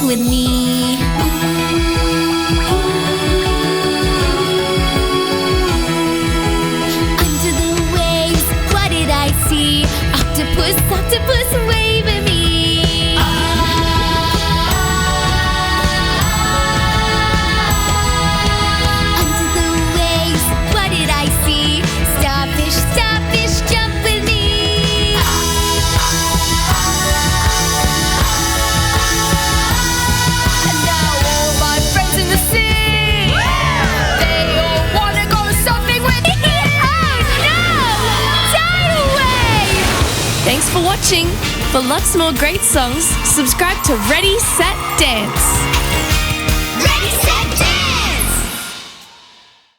with me. Under the waves, what did I see? Octopus, octopus, wave at me. Under the waves, what did I see? Starfish, starfish, jump with me. And now all my friends in the sea, they all wanna go surfing with me. Oh no! Tidal wave! Thanks for watching. For lots more great songs, subscribe to Ready, Set, Dance.